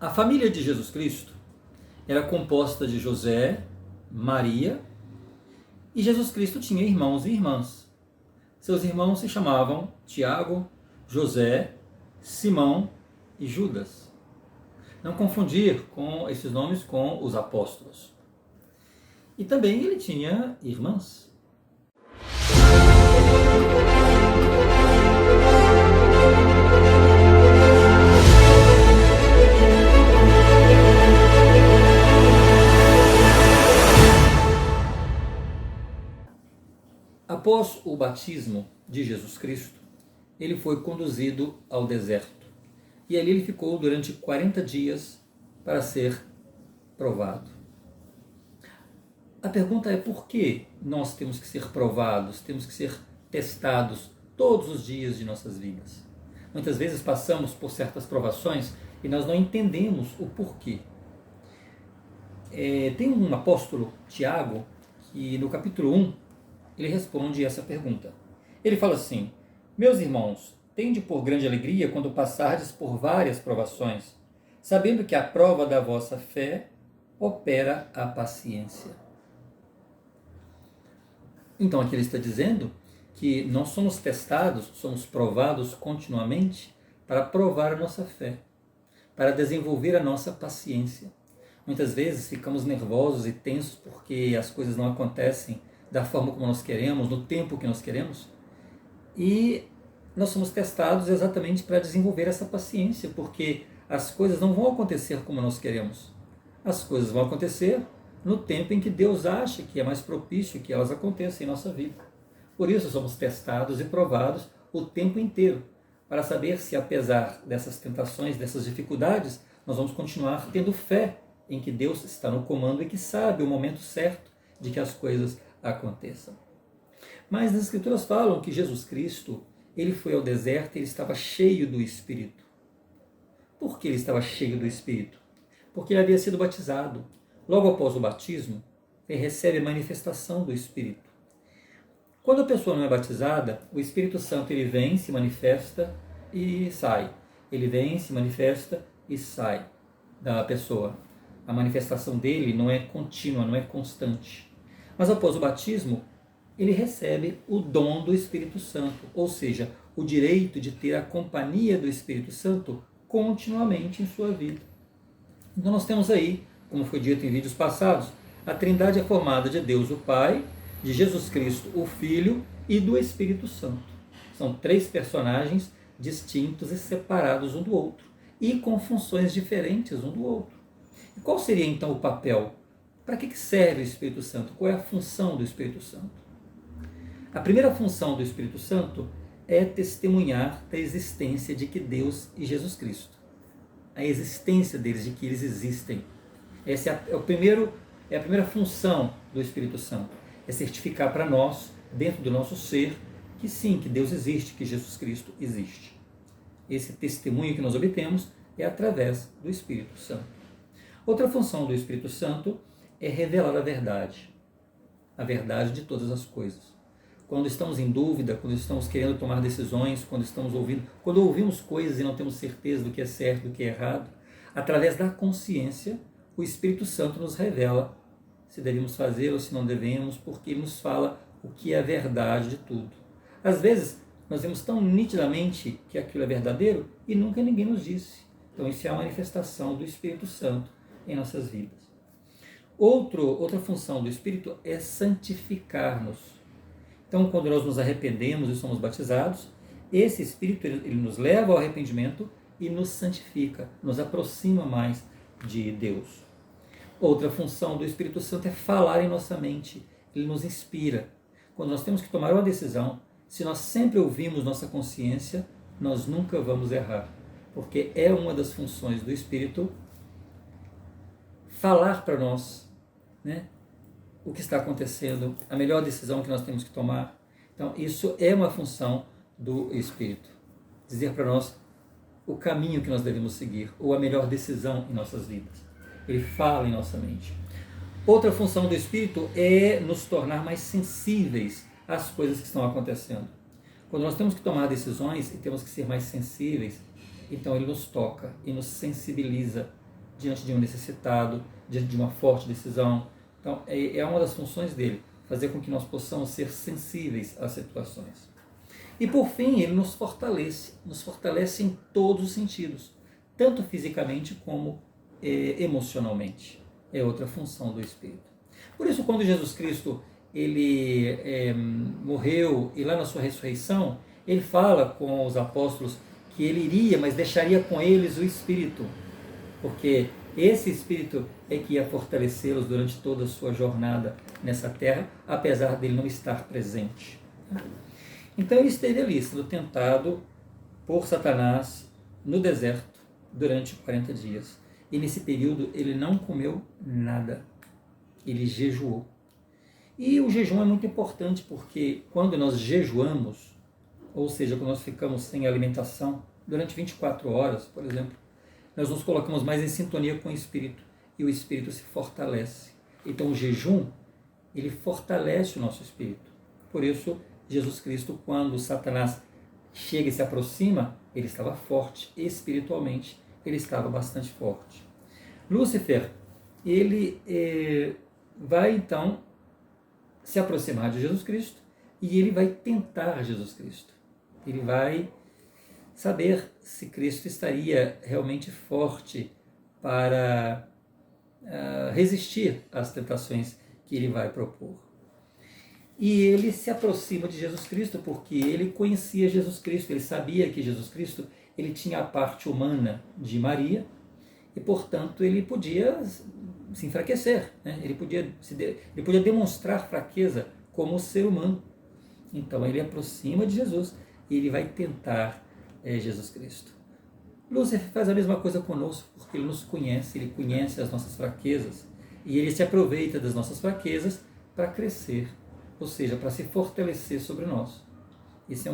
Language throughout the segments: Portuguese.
A família de Jesus Cristo era composta de José, Maria, e Jesus Cristo tinha irmãos e irmãs. Seus irmãos se chamavam Tiago, José, Simão e Judas. Não confundir com esses nomes com os apóstolos. E também ele tinha irmãs. Após o batismo de Jesus Cristo, ele foi conduzido ao deserto. E ali ele ficou durante 40 dias para ser provado. A pergunta é por que nós temos que ser provados, temos que ser testados todos os dias de nossas vidas? Muitas vezes passamos por certas provações e nós não entendemos o porquê. Tem um apóstolo, Tiago, que no capítulo 1, ele responde essa pergunta. Ele fala assim: meus irmãos, tende por grande alegria quando passardes por várias provações, sabendo que a prova da vossa fé opera a paciência. Então aqui ele está dizendo que nós somos testados, somos provados continuamente para provar a nossa fé, para desenvolver a nossa paciência. Muitas vezes ficamos nervosos e tensos porque as coisas não acontecem da forma como nós queremos, no tempo que nós queremos, e nós somos testados exatamente para desenvolver essa paciência, porque as coisas não vão acontecer como nós queremos. As coisas vão acontecer no tempo em que Deus acha que é mais propício que elas aconteçam em nossa vida. Por isso somos testados e provados o tempo inteiro, para saber se apesar dessas tentações, dessas dificuldades, nós vamos continuar tendo fé em que Deus está no comando e que sabe o momento certo de que as coisas aconteçam. Mas as Escrituras falam que Jesus Cristo, ele foi ao deserto e ele estava cheio do Espírito. Por que ele estava cheio do Espírito? Porque ele havia sido batizado. Logo após o batismo, ele recebe a manifestação do Espírito. Quando a pessoa não é batizada, o Espírito Santo ele vem, se manifesta e sai. Ele vem, se manifesta e sai da pessoa. A manifestação dele não é contínua, não é constante. Mas após o batismo, ele recebe o dom do Espírito Santo, ou seja, o direito de ter a companhia do Espírito Santo continuamente em sua vida. Então nós temos aí, como foi dito em vídeos passados, a Trindade é formada de Deus o Pai, de Jesus Cristo o Filho e do Espírito Santo. São três personagens distintos e separados um do outro, e com funções diferentes um do outro. E qual seria então o papel? Para que serve o Espírito Santo? Qual é a função do Espírito Santo? A primeira função do Espírito Santo é testemunhar da existência de que Deus e Jesus Cristo. A existência deles, de que eles existem. Essa é a primeira função do Espírito Santo. É certificar para nós, dentro do nosso ser, que sim, que Deus existe, que Jesus Cristo existe. Esse testemunho que nós obtemos é através do Espírito Santo. Outra função do Espírito Santo é revelar a verdade de todas as coisas. Quando estamos em dúvida, quando estamos querendo tomar decisões, quando ouvimos coisas e não temos certeza do que é certo, do que é errado, através da consciência, o Espírito Santo nos revela se devemos fazer ou se não devemos, porque ele nos fala o que é a verdade de tudo. Às vezes, nós vemos tão nitidamente que aquilo é verdadeiro e nunca ninguém nos disse. Então, isso é a manifestação do Espírito Santo em nossas vidas. Outra função do Espírito é santificar-nos. Então, quando nós nos arrependemos e somos batizados, esse Espírito ele nos leva ao arrependimento e nos santifica, nos aproxima mais de Deus. Outra função do Espírito Santo é falar em nossa mente. Ele nos inspira. Quando nós temos que tomar uma decisão, se nós sempre ouvimos nossa consciência, nós nunca vamos errar, porque é uma das funções do Espírito falar para nós, o que está acontecendo, a melhor decisão que nós temos que tomar. Então, isso é uma função do Espírito. Dizer para nós o caminho que nós devemos seguir, ou a melhor decisão em nossas vidas. Ele fala em nossa mente. Outra função do Espírito é nos tornar mais sensíveis às coisas que estão acontecendo. Quando nós temos que tomar decisões e temos que ser mais sensíveis, então ele nos toca e nos sensibiliza diante de um necessitado, diante de uma forte decisão. Então, é uma das funções dele, fazer com que nós possamos ser sensíveis às situações. E por fim, ele nos fortalece em todos os sentidos, tanto fisicamente como emocionalmente. É outra função do Espírito. Por isso, quando Jesus Cristo ele morreu e lá na sua ressurreição, ele fala com os apóstolos que ele iria, mas deixaria com eles o Espírito, porque esse Espírito é que ia fortalecê-los durante toda a sua jornada nessa terra, apesar dele não estar presente. Então ele esteve ali, sendo tentado por Satanás no deserto durante 40 dias. E nesse período ele não comeu nada, ele jejuou. E o jejum é muito importante porque quando nós jejuamos, ou seja, quando nós ficamos sem alimentação durante 24 horas, por exemplo, nós nos colocamos mais em sintonia com o Espírito e o Espírito se fortalece. Então o jejum, ele fortalece o nosso Espírito. Por isso, Jesus Cristo, quando Satanás chega e se aproxima, ele estava forte, espiritualmente, ele estava bastante forte. Lúcifer, ele vai então se aproximar de Jesus Cristo e ele vai tentar Jesus Cristo. Ele vai saber se Cristo estaria realmente forte para resistir às tentações que ele vai propor. E ele se aproxima de Jesus Cristo porque ele conhecia Jesus Cristo, ele sabia que Jesus Cristo ele tinha a parte humana de Maria e, portanto, ele podia se enfraquecer, né? ele podia demonstrar fraqueza como ser humano. Então ele aproxima de Jesus e ele vai tentar Jesus Cristo. Lúcifer faz a mesma coisa conosco, porque ele nos conhece, ele conhece as nossas fraquezas e ele se aproveita das nossas fraquezas para crescer, ou seja, para se fortalecer sobre nós. Isso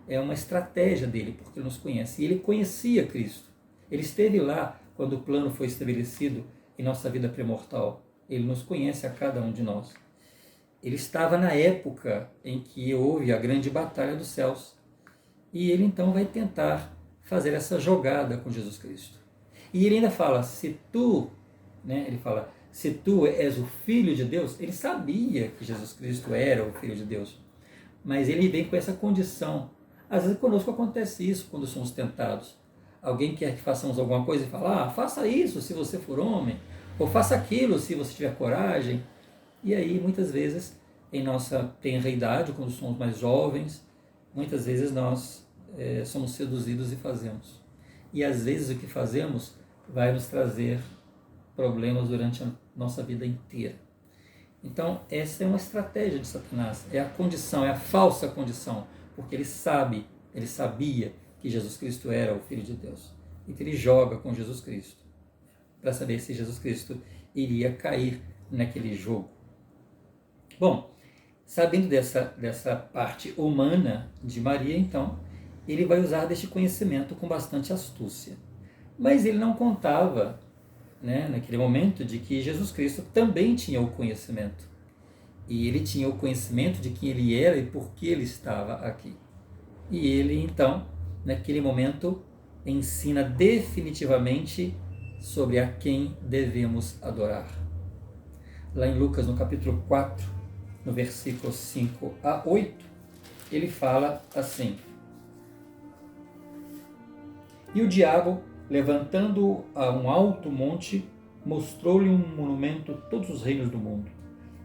é uma estratégia dele, porque ele nos conhece. E ele conhecia Cristo. Ele esteve lá quando o plano foi estabelecido em nossa vida pré-mortal. Ele nos conhece a cada um de nós. Ele estava na época em que houve a grande batalha dos céus. E ele então vai tentar fazer essa jogada com Jesus Cristo. E ele ainda fala, se tu és o Filho de Deus, ele sabia que Jesus Cristo era o Filho de Deus. Mas ele vem com essa condição. Às vezes conosco acontece isso quando somos tentados. Alguém quer que façamos alguma coisa e fala, faça isso se você for homem, ou faça aquilo se você tiver coragem. E aí, muitas vezes, em nossa tenra idade, quando somos mais jovens, muitas vezes nós somos seduzidos e fazemos. E às vezes o que fazemos vai nos trazer problemas durante a nossa vida inteira. Então, essa é uma estratégia de Satanás, é a condição, é a falsa condição, porque ele sabia que Jesus Cristo era o Filho de Deus. Então ele joga com Jesus Cristo, para saber se Jesus Cristo iria cair naquele jogo. Bom, sabendo dessa parte humana de Maria, então, ele vai usar deste conhecimento com bastante astúcia. Mas ele não contava, naquele momento, de que Jesus Cristo também tinha o conhecimento. E ele tinha o conhecimento de quem ele era e por que ele estava aqui. E ele, então, naquele momento, ensina definitivamente sobre a quem devemos adorar. Lá em Lucas, no capítulo 4, no versículo 5 a 8, ele fala assim: E o diabo, levantando-o a um alto monte, mostrou-lhe um monumento todos os reinos do mundo.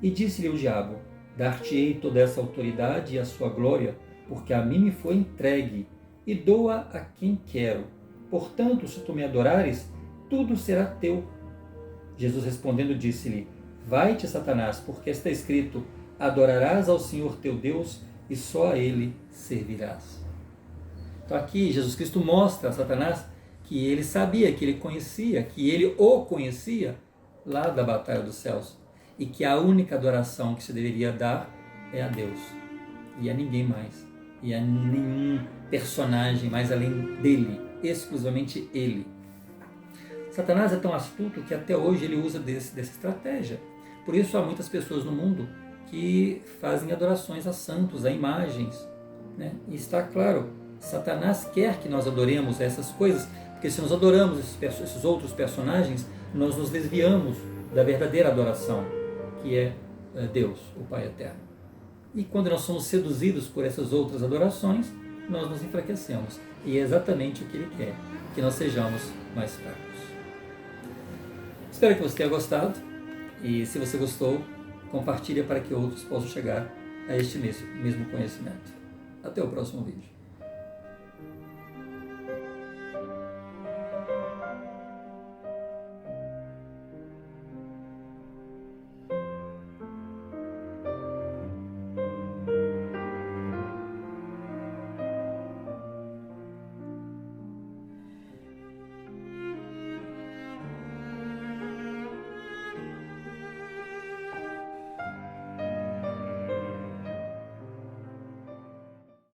E disse-lhe o diabo: Dar-te-ei toda essa autoridade e a sua glória, porque a mim me foi entregue, e dou-a a quem quero. Portanto, se tu me adorares, tudo será teu. Jesus respondendo disse-lhe: Vai-te, Satanás, porque está escrito: Adorarás ao Senhor teu Deus, e só a Ele servirás. Então aqui Jesus Cristo mostra a Satanás que ele sabia, que ele conhecia, que ele o conhecia lá da batalha dos céus, e que a única adoração que se deveria dar é a Deus, e a ninguém mais, e a nenhum personagem mais além dele, exclusivamente ele. Satanás é tão astuto que até hoje ele usa dessa estratégia. Por isso há muitas pessoas no mundo que fazem adorações a santos, a imagens. E está claro, Satanás quer que nós adoremos essas coisas, porque Porque se nós adoramos esses outros personagens, nós nos desviamos da verdadeira adoração, que é Deus, o Pai Eterno. E quando nós somos seduzidos por essas outras adorações, nós nos enfraquecemos. E é exatamente o que Ele quer, que nós sejamos mais fracos. Espero que você tenha gostado. E se você gostou, compartilhe para que outros possam chegar a este mesmo conhecimento. Até o próximo vídeo.